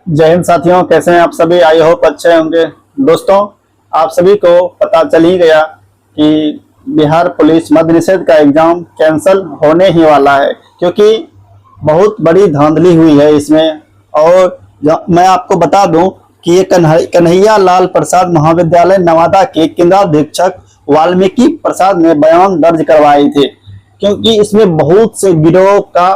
जय हिंद साथियों, कैसे हैं आप सभी। आई होप अच्छे होंगे। दोस्तों, आप सभी को पता चल ही गया कि बिहार पुलिस मद्य निषेध का एग्जाम कैंसिल होने ही वाला है, क्योंकि बहुत बड़ी धांधली हुई है इसमें। और मैं आपको बता दूं कि ये कन्हैया लाल प्रसाद महाविद्यालय नवादा के केंद्राधीक्षक वाल्मीकि प्रसाद ने बयान दर्ज करवाए थे, क्योंकि इसमें बहुत से गिरोह का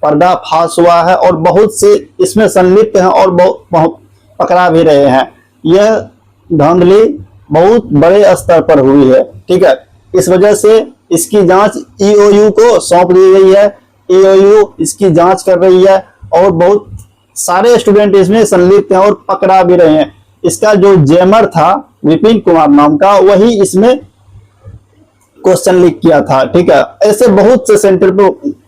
पर्दाफाश हुआ है और बहुत से इसमें संलिप्त हैं और बहुत पकड़ा भी रहे हैं। यह धांधली बहुत बड़े स्तर पर हुई है, ठीक है। इस वजह से इसकी जांच ईओयू को सौंप दी गई है। ईओयू इसकी जांच कर रही है और बहुत सारे स्टूडेंट इसमें संलिप्त हैं और पकड़ा भी रहे हैं। इसका जो जेमर था विपिन कुमार नाम का, वही इसमें क्वेश्चन लीक किया था, ठीक है। ऐसे बहुत से सेंटर पर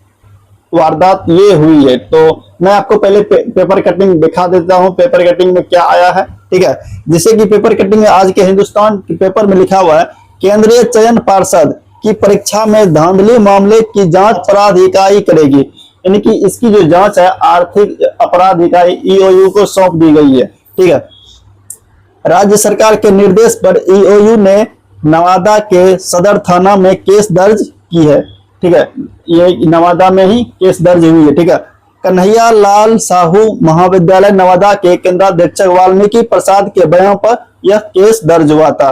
वारदात ये हुई है। तो मैं आपको पहले पेपर कटिंग दिखा देता हूं, पेपर कटिंग में क्या आया है, ठीक है। जैसे कि पेपर कटिंग में आज के हिंदुस्तान के पेपर में लिखा हुआ है, केंद्रीय चयन पार्षद की परीक्षा में धांधली मामले की जांच अपराध इकाई करेगी। यानी कि इसकी जो जांच है आर्थिक अपराध इकाई ईओयू को सौंप दी गई है, ठीक है। राज्य सरकार के निर्देश पर ईओयू ने नवादा के सदर थाना में केस दर्ज की है, ठीक है। ये नवादा में ही केस दर्ज हुई है, ठीक है। कन्हैया लाल साहू महाविद्यालय नवादा के केंद्राध्यक्ष वाल्मीकि प्रसाद के बयान पर यह केस दर्ज हुआ था।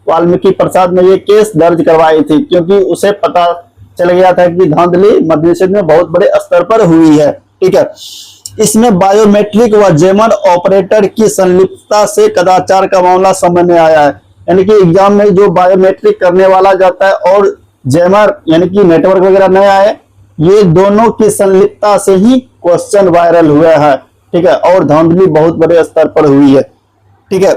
वाल्मीकि प्रसाद ने ये केस दर्ज करवाई थी क्योंकि उसे पता चल गया था कि धांधली मद्य निषेध में बहुत बड़े स्तर पर हुई है, ठीक है। इसमें बायोमेट्रिक व जेमर ऑपरेटर की संलिप्तता से कदाचार का मामला सामने आया है। यानी कि एग्जाम में जो बायोमेट्रिक करने वाला जाता है और जेमर यानी कि नेटवर्क वगैरह नया है, ये दोनों की संलिप्तता से ही क्वेश्चन वायरल हुआ है, ठीक है। और धांधली बहुत बड़े स्तर पर हुई है, ठीक है।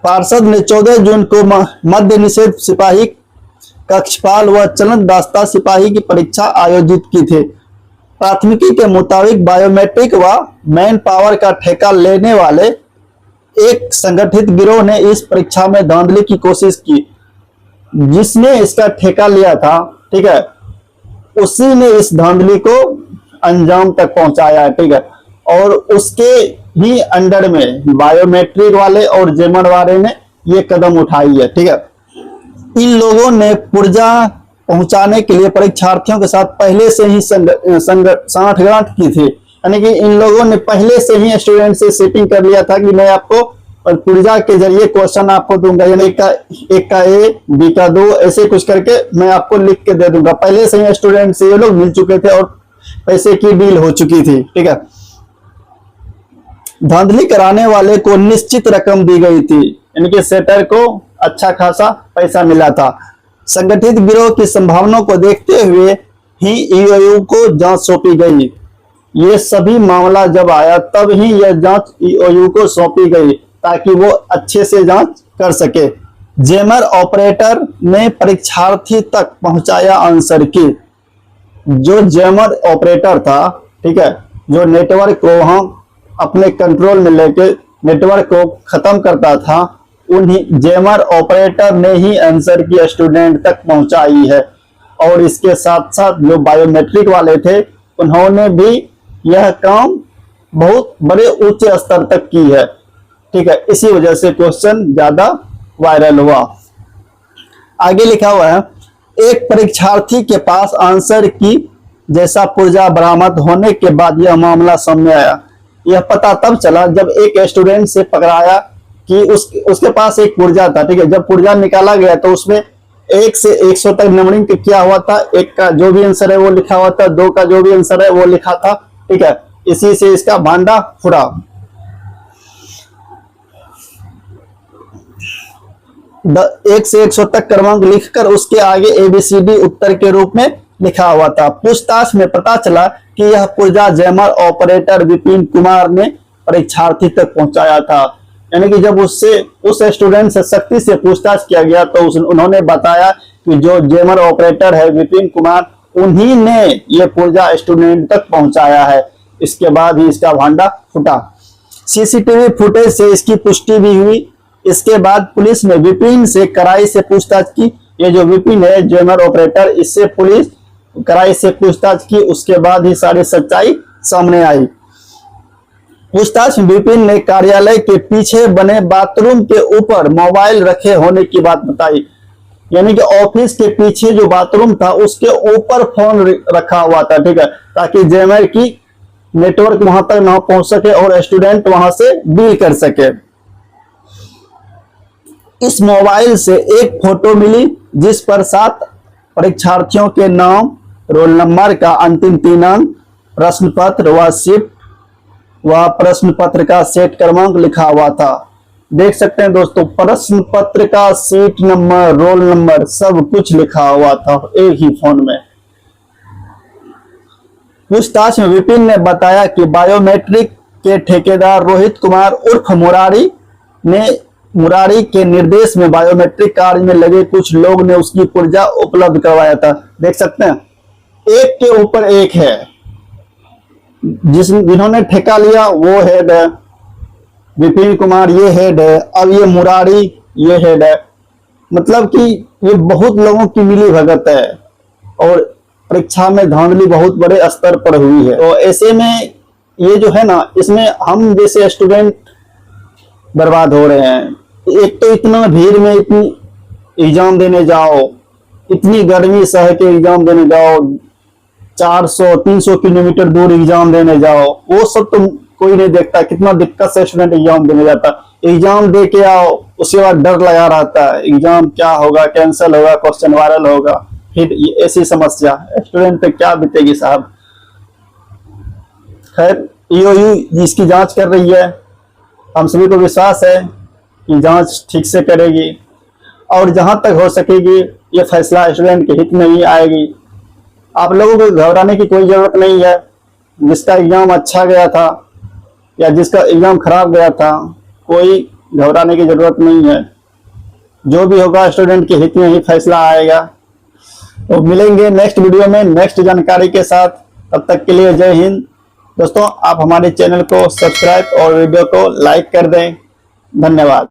पार्षद ने 14 जून को मद्य निषेध सिपाही कक्षपाल व चलन दास्ता सिपाही की परीक्षा आयोजित की थी। प्राथमिकी के मुताबिक बायोमेट्रिक व मैन पावर का ठेका लेने वाले एक संगठित गिरोह ने इस परीक्षा में धांधली की कोशिश की। जिसने इसका ठेका लिया था, ठीक है, उसी ने इस धांधली को अंजाम तक पहुंचाया है, ठीक है। और उसके ही अंडर में बायोमेट्रिक वाले और जेमर वाले ने ये कदम उठाई है, ठीक है। इन लोगों ने पुर्जा पहुंचाने के लिए परीक्षार्थियों के साथ पहले से ही सांठगांठ की थी। यानी कि इन लोगों ने पहले से ही स्टूडेंट से सेटिंग कर लिया था कि मैं आपको पुर्जा के जरिए क्वेश्चन आपको दूंगा, यानी एक का ए, बी का 2, ऐसे कुछ करके मैं आपको लिख के दे दूंगा। पहले से ही स्टूडेंट से ये लोग मिल चुके थे और पैसे की डील हो चुकी थी, ठीक है। धांधली कराने वाले को निश्चित रकम दी गई थी, यानी कि सेटर को अच्छा खासा पैसा मिला था। संगठित गिरोह की संभावना को देखते हुए ही ईओयू को जांच सौंपी गई। ये सभी मामला जब आया तब ही यह जांच ईओयू को सौंपी गई ताकि वो अच्छे से जांच कर सके। जेमर ऑपरेटर ने परीक्षार्थी तक पहुंचाया आंसर की। जो जेमर ऑपरेटर था, ठीक है, जो नेटवर्क को हम अपने कंट्रोल में लेके नेटवर्क को खत्म करता था, उन्हीं जेमर ऑपरेटर ने ही आंसर की स्टूडेंट तक पहुंचाई है। और इसके साथ साथ जो बायोमेट्रिक वाले थे, उन्होंने भी यह काम बहुत बड़े उच्च स्तर तक की है, ठीक है। इसी वजह से क्वेश्चन ज्यादा वायरल हुआ। आगे लिखा हुआ है, एक परीक्षार्थी के पास आंसर की जैसा पुर्जा बरामद होने के बाद यह मामला सामने आया। यह पता तब चला जब एक स्टूडेंट से पकड़ाया कि उसके पास एक पुर्जा था, ठीक है। जब पुर्जा निकाला गया तो उसमें 1 से 100 तक नंबरिंग किया हुआ था। 1 का जो भी आंसर है वो लिखा हुआ था, 2 का जो भी आंसर है वो लिखा था, ठीक है। इसी से इसका भांडा फुटा। 1 से 100 तक क्रमांक लिखकर उसके आगे ABCD उत्तर के रूप में लिखा हुआ था। पूछताछ में पता चला कि यह पुर्जा जेमर ऑपरेटर विपिन कुमार ने परीक्षार्थी तक पहुंचाया था। यानी कि जब उस स्टूडेंट से सख्ती से पूछताछ किया गया तो उन्होंने बताया कि जो जेमर ऑपरेटर है विपिन कुमार, उन्हीं ने ये पुर्जा स्टूडेंट तक पहुंचाया है। इसके बाद ही इसका भांडा फूटा। सीसीटीवी फुटेज से इसकी पुष्टि भी हुई। इसके बाद पुलिस ने विपिन से कड़ाई से पूछताछ की। ये जो विपिन है जेमर ऑपरेटर, इससे पुलिस कड़ाई से पूछताछ की। उसके बाद ही सारी सच्चाई सामने आई। पूछताछ में विपिन ने कार्यालय के पीछे बने बाथरूम के ऊपर मोबाइल रखे होने की बात बताई। यानी कि ऑफिस के पीछे जो बाथरूम था उसके ऊपर फोन रखा हुआ था, ठीक है, ताकि जैमर की नेटवर्क वहां तक ना पहुंच सके और स्टूडेंट वहां से डील कर सके। इस मोबाइल से एक फोटो मिली जिस पर 7 परीक्षार्थियों के नाम, रोल नंबर का अंतिम 3 अंक, प्रश्न पत्र व शिफ्ट व प्रश्न पत्र का सेट क्रमांक लिखा हुआ था। देख सकते हैं दोस्तों, प्रश्न पत्र का सीट नंबर, रोल नंबर सब कुछ लिखा हुआ था एक ही फोन में। पूछताछ में विपिन ने बताया कि बायोमेट्रिक के ठेकेदार रोहित कुमार उर्फ मुरारी के निर्देश में बायोमेट्रिक कार्य में लगे कुछ लोग ने उसकी पुर्जा उपलब्ध करवाया था। देख सकते हैं, एक के ऊपर एक है। जिन्होंने ठेका लिया वो हेड है, विपिन कुमार ये हेड है, अब ये मुरारी ये हेड है। मतलब कि ये बहुत लोगों की मिली भगत है और परीक्षा में धांधली बहुत बड़े स्तर पर हुई है। तो ऐसे में ये जो है ना, इसमें हम जैसे स्टूडेंट बर्बाद हो रहे हैं। एक तो इतना भीड़ में इतनी एग्जाम देने जाओ, इतनी गर्मी सह के एग्जाम देने जाओ, 400-300 किलोमीटर दूर एग्जाम देने जाओ, वो सब तो कोई नहीं देखता। कितना दिक्कत से स्टूडेंट एग्जाम देने जाता, एग्जाम दे के आओ उसके बाद डर लगा रहता है एग्जाम क्या होगा, कैंसिल होगा, क्वेश्चन वायरल होगा, फिर ऐसी समस्या स्टूडेंट पे क्या बीतेगी साहब। खैर ईओयू इसकी जांच कर रही है, हम सभी को विश्वास है कि जांच ठीक से करेगी और जहां तक हो सकेगी ये फैसला स्टूडेंट के हित में ही आएगी। आप लोगों को घबराने की कोई जरूरत नहीं है। जिसका एग्जाम अच्छा गया था या जिसका एग्जाम खराब गया था, कोई घबराने की जरूरत नहीं है। जो भी होगा स्टूडेंट के हित में ही फैसला आएगा। तो मिलेंगे नेक्स्ट वीडियो में नेक्स्ट जानकारी के साथ। तब तक के लिए जय हिंद। दोस्तों आप हमारे चैनल को सब्सक्राइब और वीडियो को लाइक कर दें। धन्यवाद।